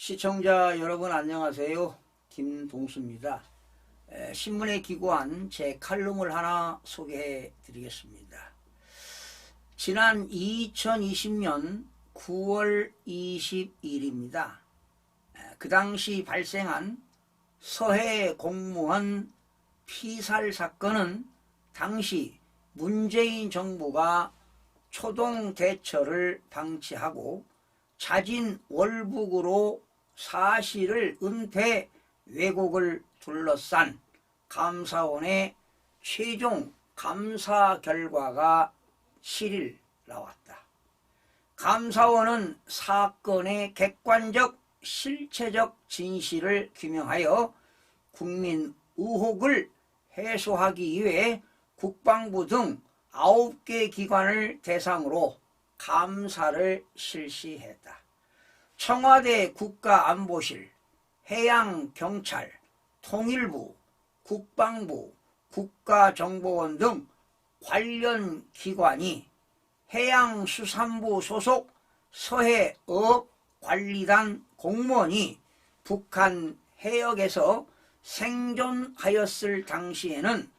시청자 여러분 안녕하세요. 김동수입니다. 신문에 기고한 제 칼럼을 하나 소개해 드리겠습니다. 지난 2020년 9월 20일입니다. 그 당시 발생한 서해 공무원 피살 사건은 당시 문재인 정부가 초동 대처를 방치하고 자진 월북으로 사실을 은폐 왜곡을 둘러싼 감사원의 최종 감사 결과가 7일 나왔다. 감사원은 사건의 객관적 실체적 진실을 규명하여 국민 의혹을 해소하기 위해 국방부 등 9개 기관을 대상으로 감사를 실시했다. 청와대 국가안보실, 해양경찰, 통일부, 국방부, 국가정보원 등 관련 기관이 해양수산부 소속 서해어업관리단 공무원이 북한 해역에서 생존하였을 당시에는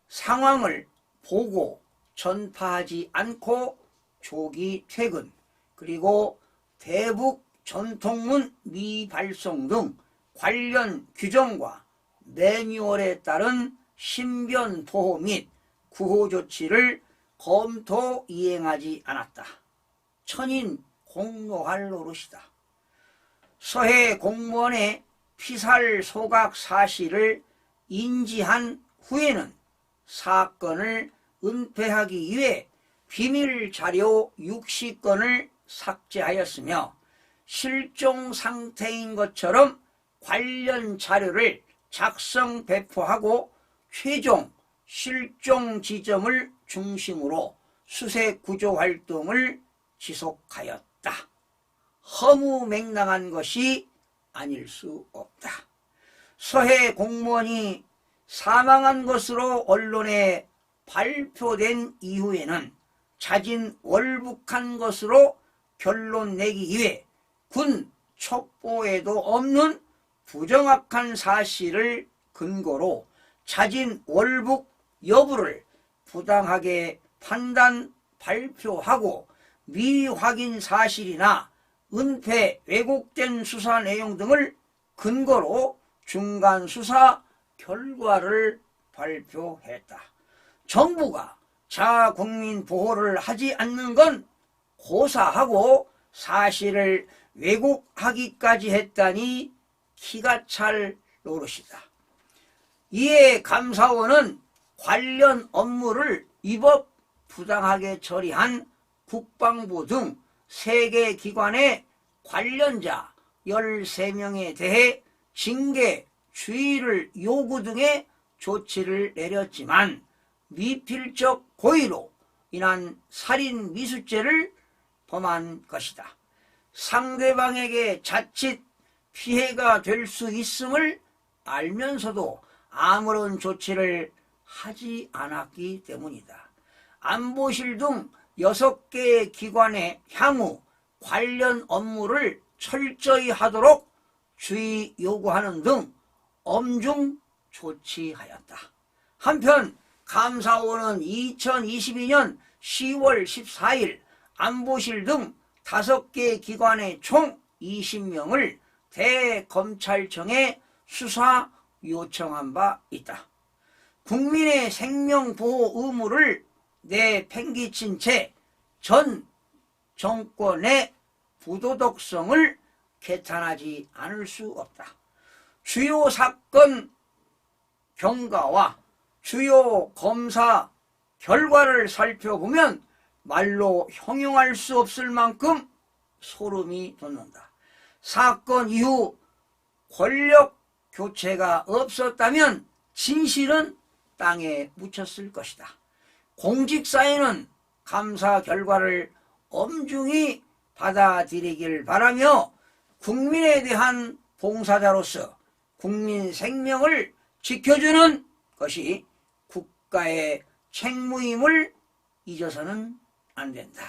상황을 보고 전파하지 않고 조기 퇴근, 그리고 대북 전통문 미발송 등 관련 규정과 매뉴얼에 따른 신변 보호 및 구호 조치를 검토 이행하지 않았다. 천인 공노할 노릇이다. 서해 공무원의 피살 소각 사실을 인지한 후에는 사건을 은폐하기 위해 비밀 자료 60건을 삭제하였으며 실종 상태인 것처럼 관련 자료를 작성 배포하고 최종 실종 지점을 중심으로 수색 구조 활동을 지속하였다. 허무맹랑한 것이 아닐 수 없다. 서해 공무원이 사망한 것으로 언론에 발표된 이후에는 자진 월북한 것으로 결론 내기 위해 군 첩보에도 없는 부정확한 사실을 근거로 자진 월북 여부를 부당하게 판단 발표하고 미확인 사실이나 은폐 왜곡된 수사 내용 등을 근거로 중간 수사 결과를 발표했다. 정부가 자국민 보호를 하지 않는 건 고사하고 사실을 왜곡하기까지 했다니 기가 찰 노릇이다. 이에 감사원은 관련 업무를 위법 부당하게 처리한 국방부 등 3개 기관의 관련자 13명에 대해 징계, 주의를 요구 등의 조치를 내렸지만 미필적 고의로 인한 살인 미수죄를 범한 것이다. 상대방에게 자칫 피해가 될 수 있음을 알면서도 아무런 조치를 하지 않았기 때문이다. 안보실 등 6개의 기관의 향후 관련 업무를 철저히 하도록 주의 요구하는 등 엄중 조치하였다. 한편 감사원은 2022년 10월 14일 안보실 등 5개 기관의 총 20명을 대검찰청에 수사 요청한 바 있다. 국민의 생명보호 의무를 내팽개친 채 전 정권의 부도덕성을 개탄하지 않을 수 없다. 주요 사건 경과와 주요 검사 결과를 살펴보면 말로 형용할 수 없을 만큼 소름이 돋는다. 사건 이후 권력 교체가 없었다면 진실은 땅에 묻혔을 것이다. 공직사회는 감사 결과를 엄중히 받아들이길 바라며 국민에 대한 봉사자로서 국민 생명을 지켜주는 것이 국가의 책무임을 잊어서는 안 된다.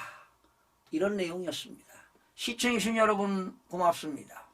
이런 내용이었습니다. 시청해주신 여러분 고맙습니다.